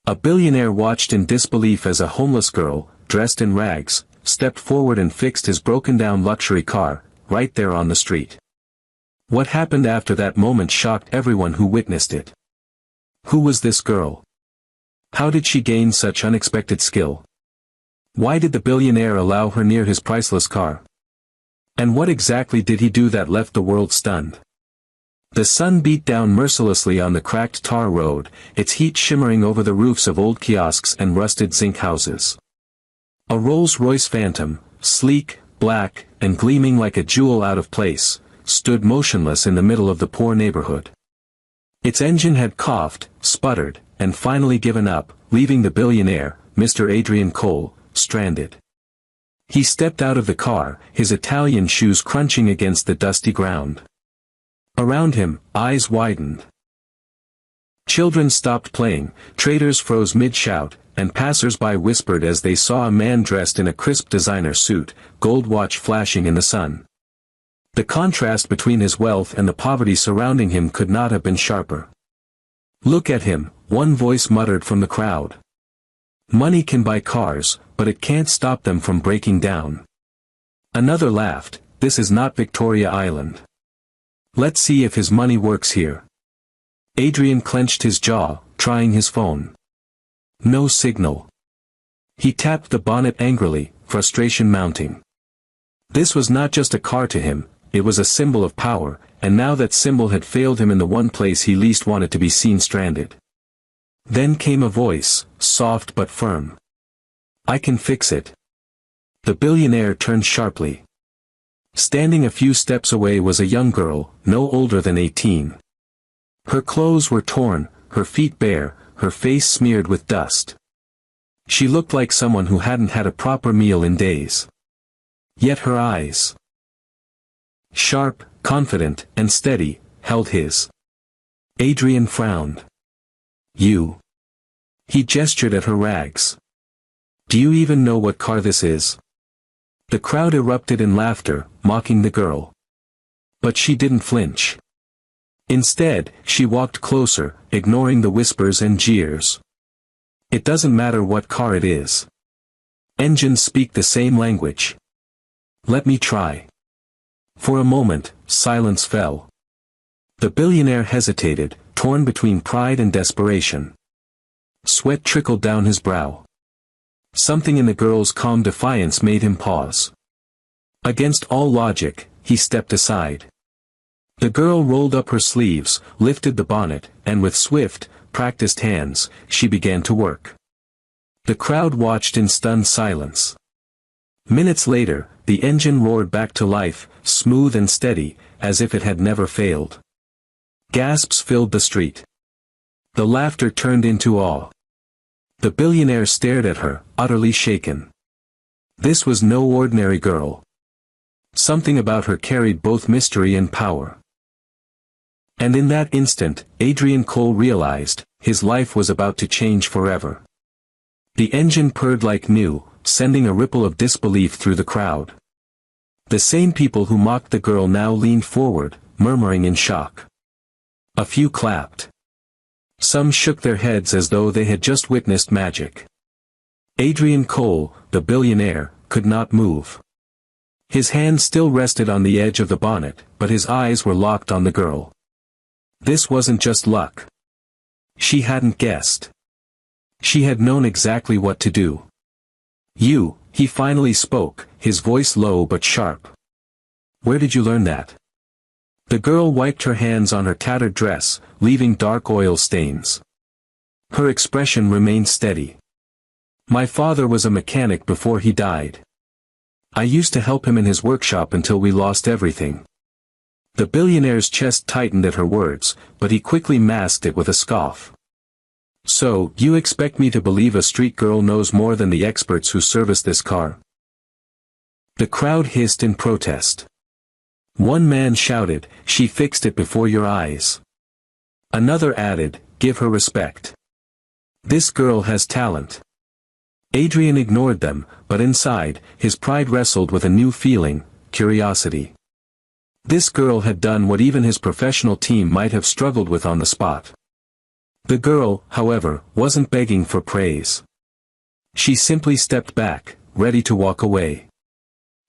A billionaire watched in disbelief as a homeless girl, dressed in rags, stepped forward and fixed his broken-down luxury car, right there on the street. What happened after that moment shocked everyone who witnessed it. Who was this girl? How did she gain such unexpected skill? Why did the billionaire allow her near his priceless car? And what exactly did he do that left the world stunned? The sun beat down mercilessly on the cracked tar road, its heat shimmering over the roofs of old kiosks and rusted zinc houses. A Rolls-Royce Phantom, sleek, black, and gleaming like a jewel out of place, stood motionless in the middle of the poor neighborhood. Its engine had coughed, sputtered, and finally given up, leaving the billionaire, Mr. Adrian Cole, stranded. He stepped out of the car, his Italian shoes crunching against the dusty ground. Around him, eyes widened. Children stopped playing, traders froze mid-shout, and passers-by whispered as they saw a man dressed in a crisp designer suit, gold watch flashing in the sun. The contrast between his wealth and the poverty surrounding him could not have been sharper. "Look at him," one voice muttered from the crowd. "Money can buy cars, but it can't stop them from breaking down." Another laughed, "This is not Victoria Island. Let's see if his money works here." Adrian clenched his jaw, trying his phone. No signal. He tapped the bonnet angrily, frustration mounting. This was not just a car to him, it was a symbol of power, and now that symbol had failed him in the one place he least wanted to be seen stranded. Then came a voice, soft but firm. "I can fix it." The billionaire turned sharply. Standing a few steps away was a young girl, no older than 18. Her clothes were torn, her feet bare, her face smeared with dust. She looked like someone who hadn't had a proper meal in days. Yet her eyes, sharp, confident, and steady, held his. Adrian frowned. "You." He gestured at her rags. "Do you even know what car this is?" The crowd erupted in laughter, mocking the girl. But she didn't flinch. Instead, she walked closer, ignoring the whispers and jeers. "It doesn't matter what car it is. Engines speak the same language. Let me try." For a moment, silence fell. The billionaire hesitated, torn between pride and desperation. Sweat trickled down his brow. Something in the girl's calm defiance made him pause. Against all logic, he stepped aside. The girl rolled up her sleeves, lifted the bonnet, and with swift, practiced hands, she began to work. The crowd watched in stunned silence. Minutes later, the engine roared back to life, smooth and steady, as if it had never failed. Gasps filled the street. The laughter turned into awe. The billionaire stared at her, utterly shaken. This was no ordinary girl. Something about her carried both mystery and power. And in that instant, Adrian Cole realized, his life was about to change forever. The engine purred like new, sending a ripple of disbelief through the crowd. The same people who mocked the girl now leaned forward, murmuring in shock. A few clapped. Some shook their heads as though they had just witnessed magic. Adrian Cole, the billionaire, could not move. His hand still rested on the edge of the bonnet, but his eyes were locked on the girl. This wasn't just luck. She hadn't guessed. She had known exactly what to do. "You," he finally spoke, his voice low but sharp. "Where did you learn that?" The girl wiped her hands on her tattered dress, leaving dark oil stains. Her expression remained steady. "My father was a mechanic before he died. I used to help him in his workshop until we lost everything." The billionaire's chest tightened at her words, but he quickly masked it with a scoff. "So, you expect me to believe a street girl knows more than the experts who service this car?" The crowd hissed in protest. One man shouted, "She fixed it before your eyes." Another added, "Give her respect. This girl has talent." Adrian ignored them, but inside, his pride wrestled with a new feeling, curiosity. This girl had done what even his professional team might have struggled with on the spot. The girl, however, wasn't begging for praise. She simply stepped back, ready to walk away.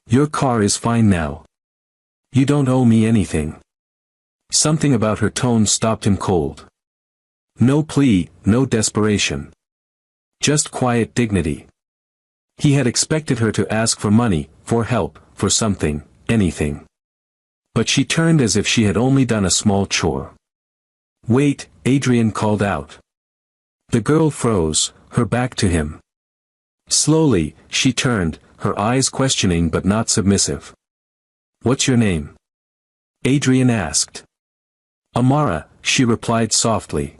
"Your car is fine now. You don't owe me anything." Something about her tone stopped him cold. No plea, no desperation. Just quiet dignity. He had expected her to ask for money, for help, for something, anything. But she turned as if she had only done a small chore. "Wait," Adrian called out. The girl froze, her back to him. Slowly, she turned, her eyes questioning but not submissive. "What's your name?" Adrian asked. "Amara," she replied softly.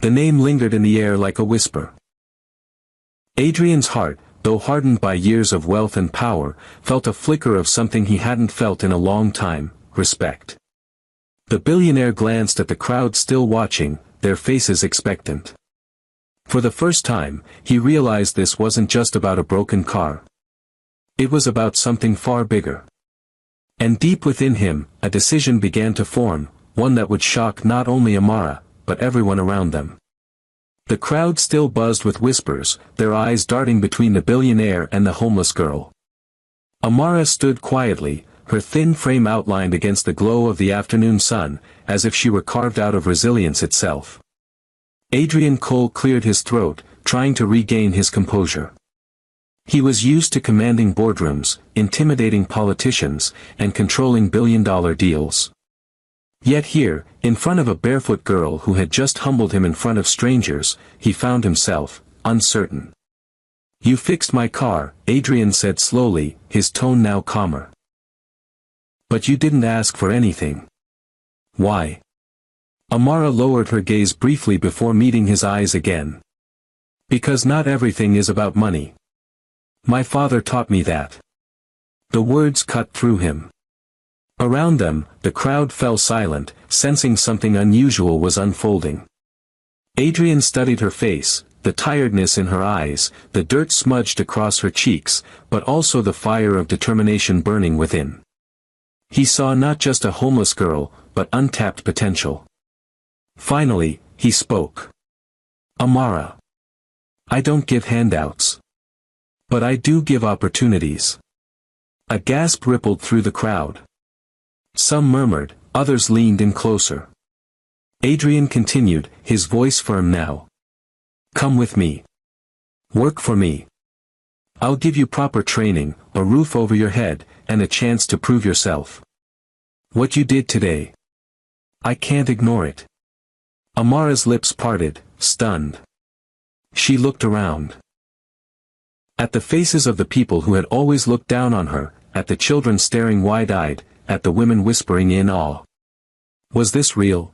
The name lingered in the air like a whisper. Adrian's heart, though hardened by years of wealth and power, felt a flicker of something he hadn't felt in a long time: respect. The billionaire glanced at the crowd still watching, their faces expectant. For the first time, he realized this wasn't just about a broken car. It was about something far bigger. And deep within him, a decision began to form, one that would shock not only Amara, but everyone around them. The crowd still buzzed with whispers, their eyes darting between the billionaire and the homeless girl. Amara stood quietly, her thin frame outlined against the glow of the afternoon sun, as if she were carved out of resilience itself. Adrian Cole cleared his throat, trying to regain his composure. He was used to commanding boardrooms, intimidating politicians, and controlling billion-dollar deals. Yet here, in front of a barefoot girl who had just humbled him in front of strangers, he found himself uncertain. "You fixed my car," Adrian said slowly, his tone now calmer. "But you didn't ask for anything." "Why?" Amara lowered her gaze briefly before meeting his eyes again. "Because not everything is about money. My father taught me that." The words cut through him. Around them, the crowd fell silent, sensing something unusual was unfolding. Adrian studied her face, the tiredness in her eyes, the dirt smudged across her cheeks, but also the fire of determination burning within. He saw not just a homeless girl, but untapped potential. Finally, he spoke. "Amara. I don't give handouts. But I do give opportunities." A gasp rippled through the crowd. Some murmured, others leaned in closer. Adrian continued, his voice firm now. "Come with me. Work for me. I'll give you proper training, a roof over your head, and a chance to prove yourself. What you did today. I can't ignore it." Amara's lips parted, stunned. She looked around. At the faces of the people who had always looked down on her, at the children staring wide-eyed, at the women whispering in awe. Was this real?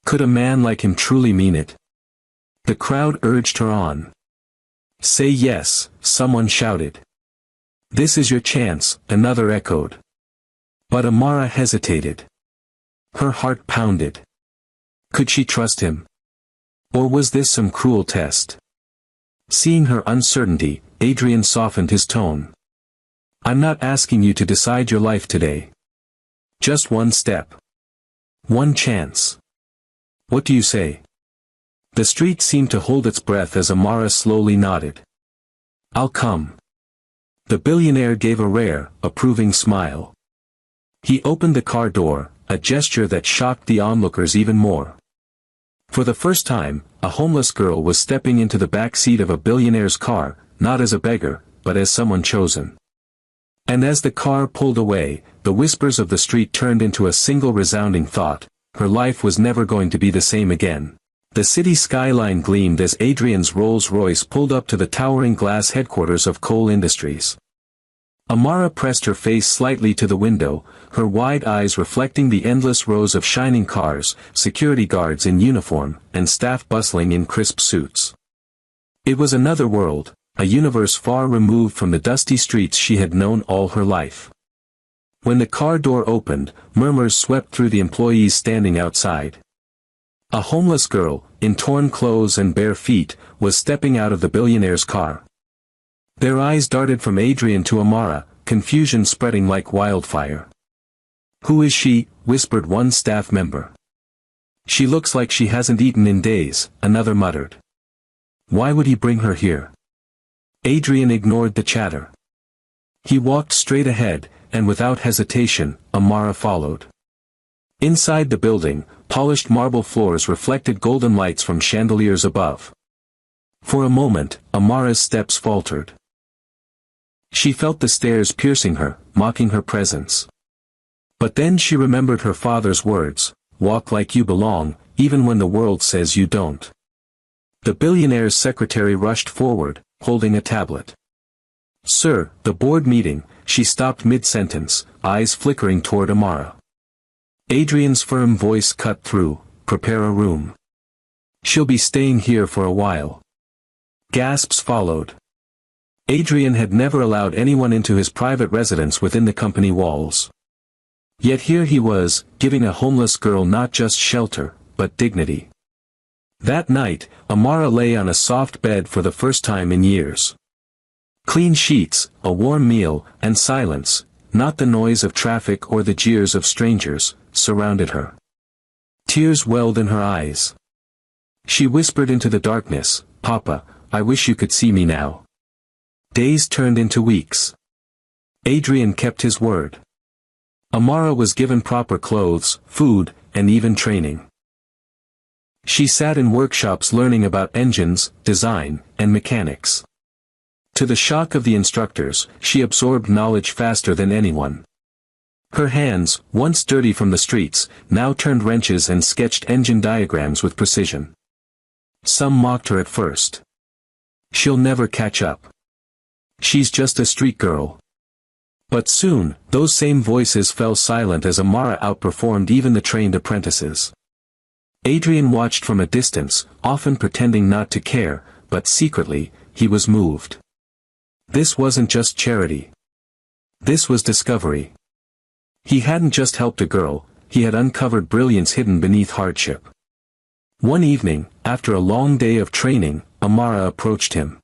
Could a man like him truly mean it? The crowd urged her on. "Say yes," someone shouted. "This is your chance," another echoed. But Amara hesitated. Her heart pounded. Could she trust him? Or was this some cruel test? Seeing her uncertainty, Adrian softened his tone. "I'm not asking you to decide your life today. Just one step. One chance. What do you say?" The street seemed to hold its breath as Amara slowly nodded. "I'll come." The billionaire gave a rare, approving smile. He opened the car door, a gesture that shocked the onlookers even more. For the first time, a homeless girl was stepping into the back seat of a billionaire's car, not as a beggar, but as someone chosen. And as the car pulled away, the whispers of the street turned into a single resounding thought: her life was never going to be the same again. The city skyline gleamed as Adrian's Rolls-Royce pulled up to the towering glass headquarters of Cole Industries. Amara pressed her face slightly to the window, her wide eyes reflecting the endless rows of shining cars, security guards in uniform, and staff bustling in crisp suits. It was another world, a universe far removed from the dusty streets she had known all her life. When the car door opened, murmurs swept through the employees standing outside. A homeless girl, in torn clothes and bare feet, was stepping out of the billionaire's car. Their eyes darted from Adrian to Amara, confusion spreading like wildfire. "Who is she?" whispered one staff member. She looks like she hasn't eaten in days, another muttered. Why would he bring her here? Adrian ignored the chatter. He walked straight ahead, and without hesitation, Amara followed. Inside the building, polished marble floors reflected golden lights from chandeliers above. For a moment, Amara's steps faltered. She felt the stairs piercing her, mocking her presence. But then she remembered her father's words, walk like you belong, even when the world says you don't. The billionaire's secretary rushed forward, holding a tablet. Sir, the board meeting, she stopped mid-sentence, eyes flickering toward Amara. Adrian's firm voice cut through, prepare a room. She'll be staying here for a while. Gasps followed. Adrian had never allowed anyone into his private residence within the company walls. Yet here he was, giving a homeless girl not just shelter, but dignity. That night, Amara lay on a soft bed for the first time in years. Clean sheets, a warm meal, and silence, not the noise of traffic or the jeers of strangers, surrounded her. Tears welled in her eyes. She whispered into the darkness, Papa, I wish you could see me now. Days turned into weeks. Adrian kept his word. Amara was given proper clothes, food, and even training. She sat in workshops learning about engines, design, and mechanics. To the shock of the instructors, she absorbed knowledge faster than anyone. Her hands, once dirty from the streets, now turned wrenches and sketched engine diagrams with precision. Some mocked her at first. She'll never catch up. She's just a street girl. But soon, those same voices fell silent as Amara outperformed even the trained apprentices. Adrian watched from a distance, often pretending not to care, but secretly, he was moved. This wasn't just charity. This was discovery. He hadn't just helped a girl, he had uncovered brilliance hidden beneath hardship. One evening, after a long day of training, Amara approached him.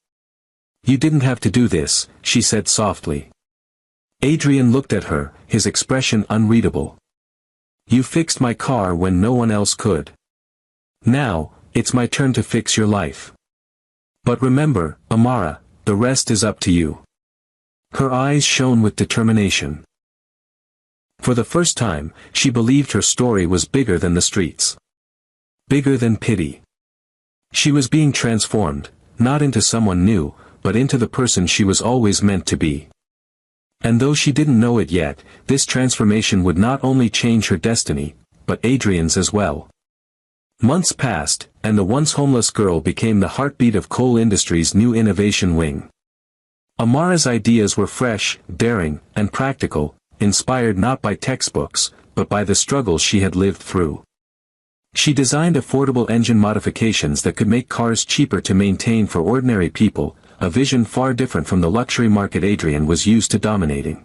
You didn't have to do this, she said softly. Adrian looked at her, his expression unreadable. You fixed my car when no one else could. Now, it's my turn to fix your life. But remember, Amara, the rest is up to you. Her eyes shone with determination. For the first time, she believed her story was bigger than the streets. Bigger than pity. She was being transformed, not into someone new, but into the person she was always meant to be. And though she didn't know it yet, this transformation would not only change her destiny, but Adrian's as well. Months passed, and the once homeless girl became the heartbeat of coal industry's new innovation wing. Amara's ideas were fresh, daring, and practical, inspired not by textbooks, but by the struggles she had lived through. She designed affordable engine modifications that could make cars cheaper to maintain for ordinary people, a vision far different from the luxury market Adrian was used to dominating.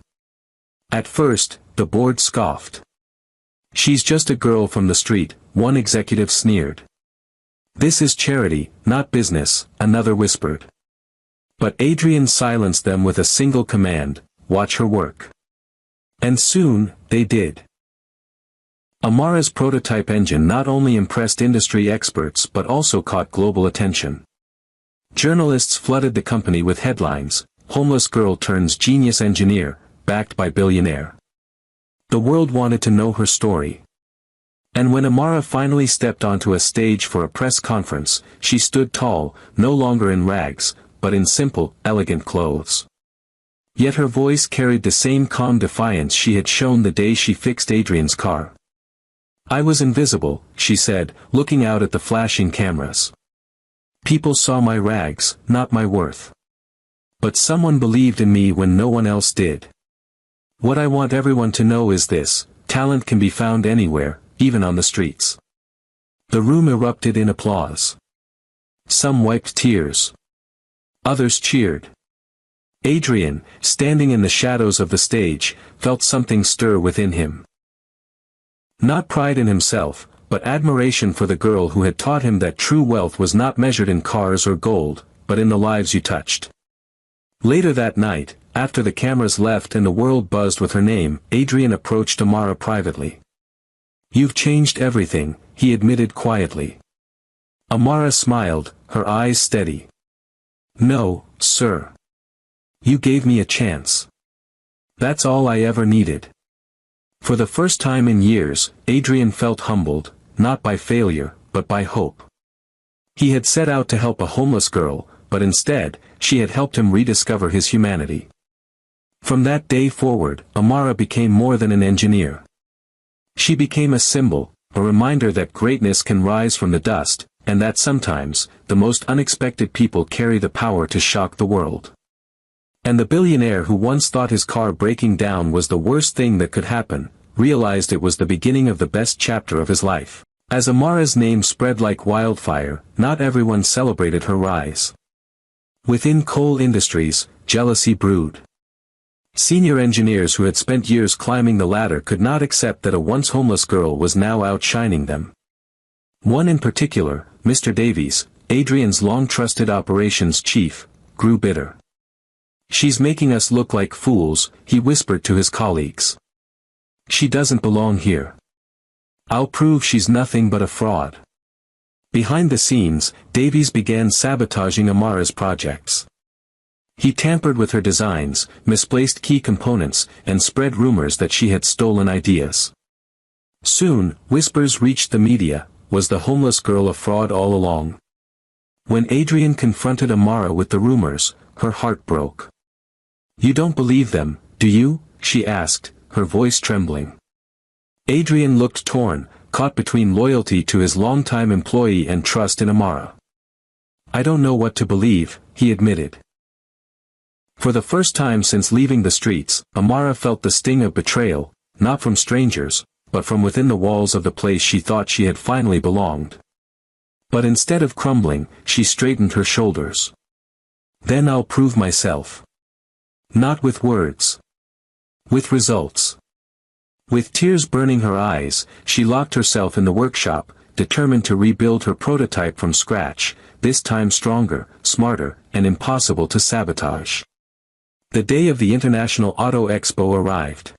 At first, the board scoffed. She's just a girl from the street, one executive sneered. This is charity, not business, another whispered. But Adrian silenced them with a single command, watch her work. And soon, they did. Amara's prototype engine not only impressed industry experts but also caught global attention. Journalists flooded the company with headlines, homeless girl turns genius engineer, backed by Billionaire. The world wanted to know her story. And when Amara finally stepped onto a stage for a press conference, she stood tall, no longer in rags, but in simple, elegant clothes. Yet her voice carried the same calm defiance she had shown the day she fixed Adrian's car. I was invisible, she said, looking out at the flashing cameras. People saw my rags, not my worth. But someone believed in me when no one else did. What I want everyone to know is this, talent can be found anywhere, even on the streets. The room erupted in applause. Some wiped tears. Others cheered. Adrian, standing in the shadows of the stage, felt something stir within him. Not pride in himself, but admiration for the girl who had taught him that true wealth was not measured in cars or gold, but in the lives you touched. Later that night, after the cameras left and the world buzzed with her name, Adrian approached Amara privately. "You've changed everything," he admitted quietly. Amara smiled, her eyes steady. "No, sir. You gave me a chance. That's all I ever needed." For the first time in years, Adrian felt humbled, not by failure, but by hope. He had set out to help a homeless girl, but instead, she had helped him rediscover his humanity. From that day forward, Amara became more than an engineer. She became a symbol, a reminder that greatness can rise from the dust, and that sometimes, the most unexpected people carry the power to shock the world. And the billionaire who once thought his car breaking down was the worst thing that could happen, realized it was the beginning of the best chapter of his life. As Amara's name spread like wildfire, not everyone celebrated her rise. Within coal industries, jealousy brewed. Senior engineers who had spent years climbing the ladder could not accept that a once homeless girl was now outshining them. One in particular, Mr. Davies, Adrian's long-trusted operations chief, grew bitter. "She's making us look like fools," he whispered to his colleagues. "She doesn't belong here. I'll prove she's nothing but a fraud." Behind the scenes, Davies began sabotaging Amara's projects. He tampered with her designs, misplaced key components, and spread rumors that she had stolen ideas. Soon, whispers reached the media. Was the homeless girl a fraud all along? When Adrian confronted Amara with the rumors, her heart broke. "You don't believe them, do you?" she asked, her voice trembling. Adrian looked torn, caught between loyalty to his longtime employee and trust in Amara. "I don't know what to believe," he admitted. For the first time since leaving the streets, Amara felt the sting of betrayal, not from strangers, but from within the walls of the place she thought she had finally belonged. But instead of crumbling, she straightened her shoulders. "Then I'll prove myself. Not with words. With results." With tears burning her eyes, she locked herself in the workshop, determined to rebuild her prototype from scratch, this time stronger, smarter, and impossible to sabotage. The day of the International Auto Expo arrived.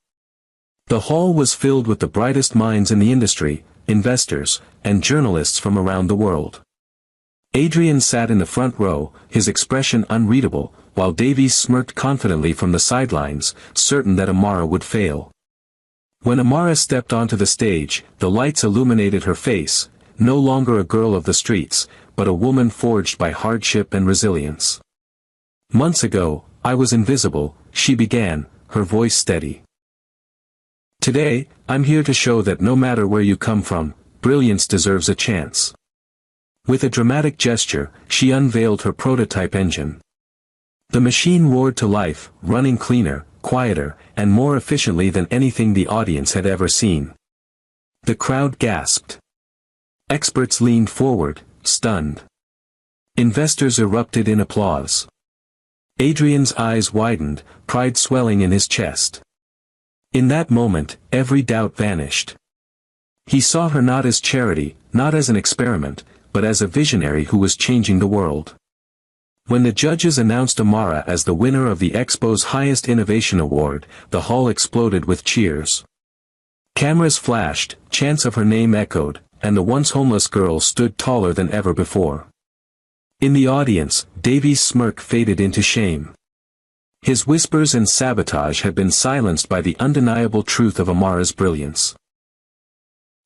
The hall was filled with the brightest minds in the industry, investors, and journalists from around the world. Adrian sat in the front row, his expression unreadable, while Davies smirked confidently from the sidelines, certain that Amara would fail. When Amara stepped onto the stage, the lights illuminated her face, no longer a girl of the streets, but a woman forged by hardship and resilience. "Months ago, I was invisible," she began, her voice steady. "Today, I'm here to show that no matter where you come from, brilliance deserves a chance." With a dramatic gesture, she unveiled her prototype engine. The machine roared to life, running cleaner, quieter, and more efficiently than anything the audience had ever seen. The crowd gasped. Experts leaned forward, stunned. Investors erupted in applause. Adrian's eyes widened, pride swelling in his chest. In that moment, every doubt vanished. He saw her not as charity, not as an experiment, but as a visionary who was changing the world. When the judges announced Amara as the winner of the Expo's highest innovation award, the hall exploded with cheers. Cameras flashed, chants of her name echoed, and the once homeless girl stood taller than ever before. In the audience, Davies' smirk faded into shame. His whispers and sabotage had been silenced by the undeniable truth of Amara's brilliance.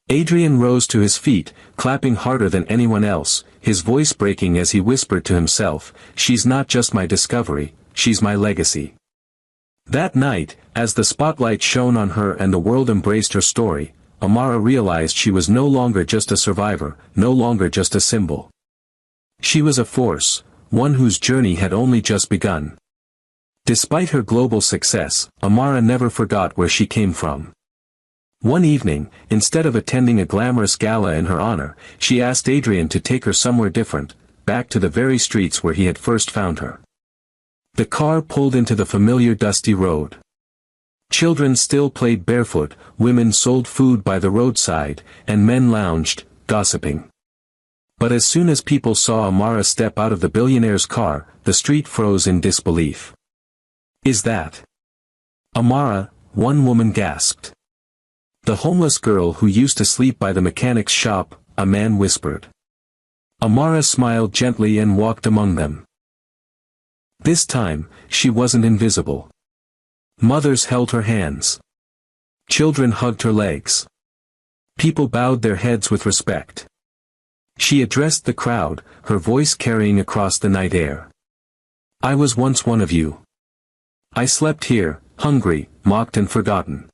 Adrian rose to his feet, clapping harder than anyone else, his voice breaking as he whispered to himself, "She's not just my discovery, she's my legacy." That night, as the spotlight shone on her and the world embraced her story, Amara realized she was no longer just a survivor, no longer just a symbol. She was a force, one whose journey had only just begun. Despite her global success, Amara never forgot where she came from. One evening, instead of attending a glamorous gala in her honor, she asked Adrian to take her somewhere different, back to the very streets where he had first found her. The car pulled into the familiar dusty road. Children still played barefoot, women sold food by the roadside, and men lounged, gossiping. But as soon as people saw Amara step out of the billionaire's car, the street froze in disbelief. "Is that Amara?" one woman gasped. "The homeless girl who used to sleep by the mechanic's shop," a man whispered. Amara smiled gently and walked among them. This time, she wasn't invisible. Mothers held her hands. Children hugged her legs. People bowed their heads with respect. She addressed the crowd, her voice carrying across the night air. "I was once one of you. I slept here, hungry, mocked and forgotten.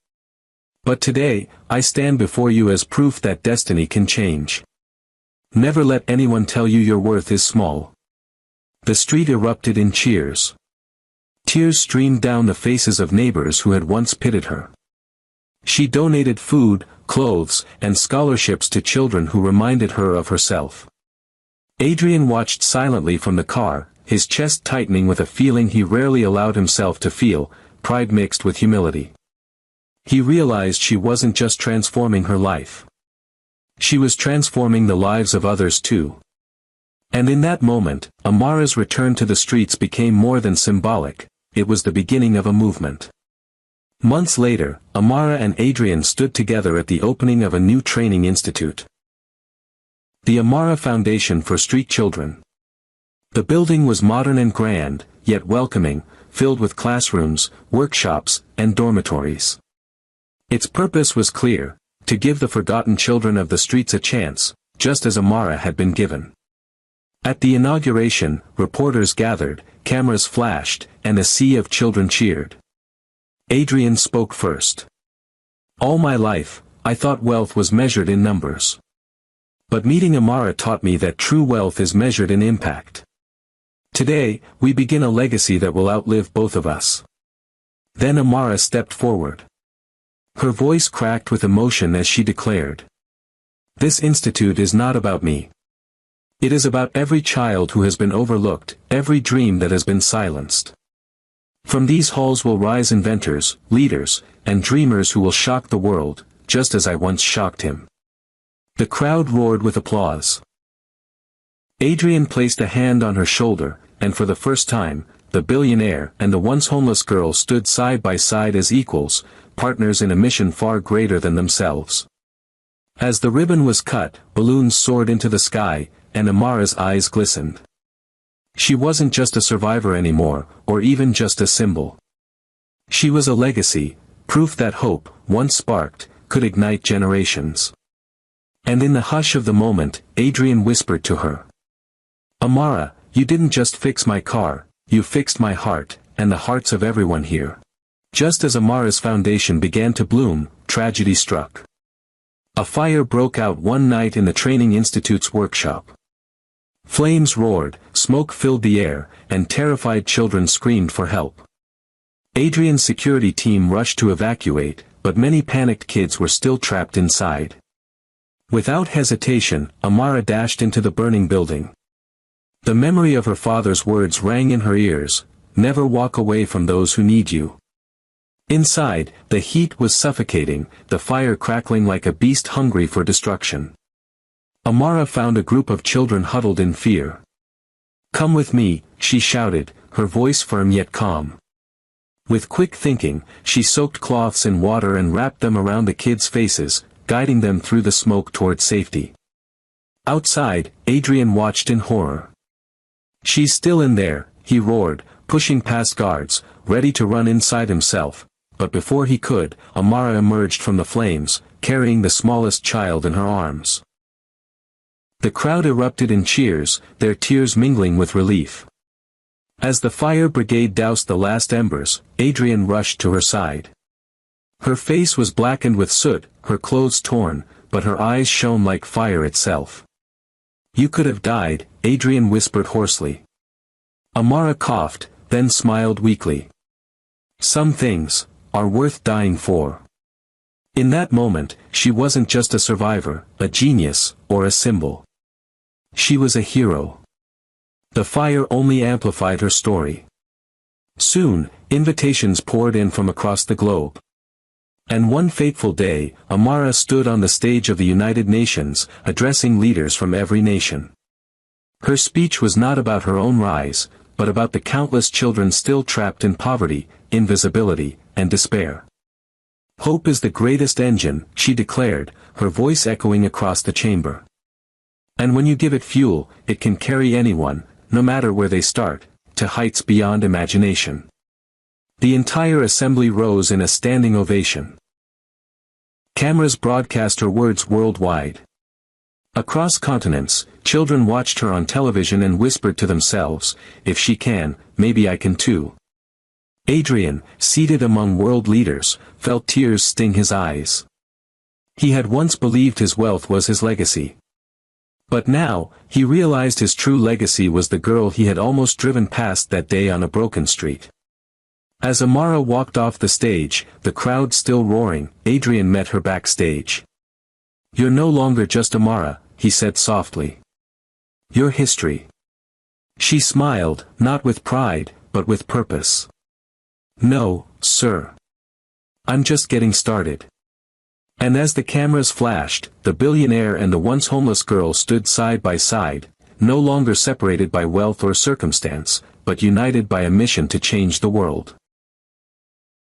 But today, I stand before you as proof that destiny can change. Never let anyone tell you your worth is small." The street erupted in cheers. Tears streamed down the faces of neighbors who had once pitied her. She donated food, clothes, and scholarships to children who reminded her of herself. Adrian watched silently from the car, his chest tightening with a feeling he rarely allowed himself to feel, pride mixed with humility. He realized she wasn't just transforming her life. She was transforming the lives of others too. And in that moment, Amara's return to the streets became more than symbolic, it was the beginning of a movement. Months later, Amara and Adrian stood together at the opening of a new training institute. The Amara Foundation for Street Children. The building was modern and grand, yet welcoming, filled with classrooms, workshops, and dormitories. Its purpose was clear: to give the forgotten children of the streets a chance, just as Amara had been given. At the inauguration, reporters gathered, cameras flashed, and a sea of children cheered. Adrian spoke first. "All my life, I thought wealth was measured in numbers. But meeting Amara taught me that true wealth is measured in impact. Today, we begin a legacy that will outlive both of us." Then Amara stepped forward. Her voice cracked with emotion as she declared, "This institute is not about me. It is about every child who has been overlooked, every dream that has been silenced. From these halls will rise inventors, leaders, and dreamers who will shock the world, just as I once shocked him." The crowd roared with applause. Adrian placed a hand on her shoulder, and for the first time, the billionaire and the once homeless girl stood side by side as equals, partners in a mission far greater than themselves. As the ribbon was cut, balloons soared into the sky, and Amara's eyes glistened. She wasn't just a survivor anymore, or even just a symbol. She was a legacy, proof that hope, once sparked, could ignite generations. And in the hush of the moment, Adrian whispered to her, "Amara, you didn't just fix my car, you fixed my heart, and the hearts of everyone here." Just as Amara's foundation began to bloom, tragedy struck. A fire broke out one night in the Training Institute's workshop. Flames roared, smoke filled the air, and terrified children screamed for help. Adrian's security team rushed to evacuate, but many panicked kids were still trapped inside. Without hesitation, Amara dashed into the burning building. The memory of her father's words rang in her ears, "Never walk away from those who need you." Inside, the heat was suffocating, the fire crackling like a beast hungry for destruction. Amara found a group of children huddled in fear. "Come with me," she shouted, her voice firm yet calm. With quick thinking, she soaked cloths in water and wrapped them around the kids' faces, guiding them through the smoke toward safety. Outside, Adrian watched in horror. "She's still in there," he roared, pushing past guards, ready to run inside himself, but before he could, Amara emerged from the flames, carrying the smallest child in her arms. The crowd erupted in cheers, their tears mingling with relief. As the fire brigade doused the last embers, Adrian rushed to her side. Her face was blackened with soot, her clothes torn, but her eyes shone like fire itself. "You could have died," Adrian whispered hoarsely. Amara coughed, then smiled weakly. "Some things are worth dying for." In that moment, she wasn't just a survivor, a genius, or a symbol. She was a hero. The fire only amplified her story. Soon, invitations poured in from across the globe. And one fateful day, Amara stood on the stage of the United Nations, addressing leaders from every nation. Her speech was not about her own rise, but about the countless children still trapped in poverty, invisibility, and despair. Hope is the greatest engine, she declared, her voice echoing across the chamber. And when you give it fuel, it can carry anyone, no matter where they start, to heights beyond imagination. The entire assembly rose in a standing ovation. Cameras broadcast her words worldwide. Across continents, children watched her on television and whispered to themselves, "If she can, maybe I can too." Adrian, seated among world leaders, felt tears sting his eyes. He had once believed his wealth was his legacy. But now, he realized his true legacy was the girl he had almost driven past that day on a broken street. As Amara walked off the stage, the crowd still roaring, Adrian met her backstage. "You're no longer just Amara," he said softly. "You're history." She smiled, not with pride, but with purpose. "No, sir. I'm just getting started." And as the cameras flashed, the billionaire and the once homeless girl stood side by side, no longer separated by wealth or circumstance, but united by a mission to change the world.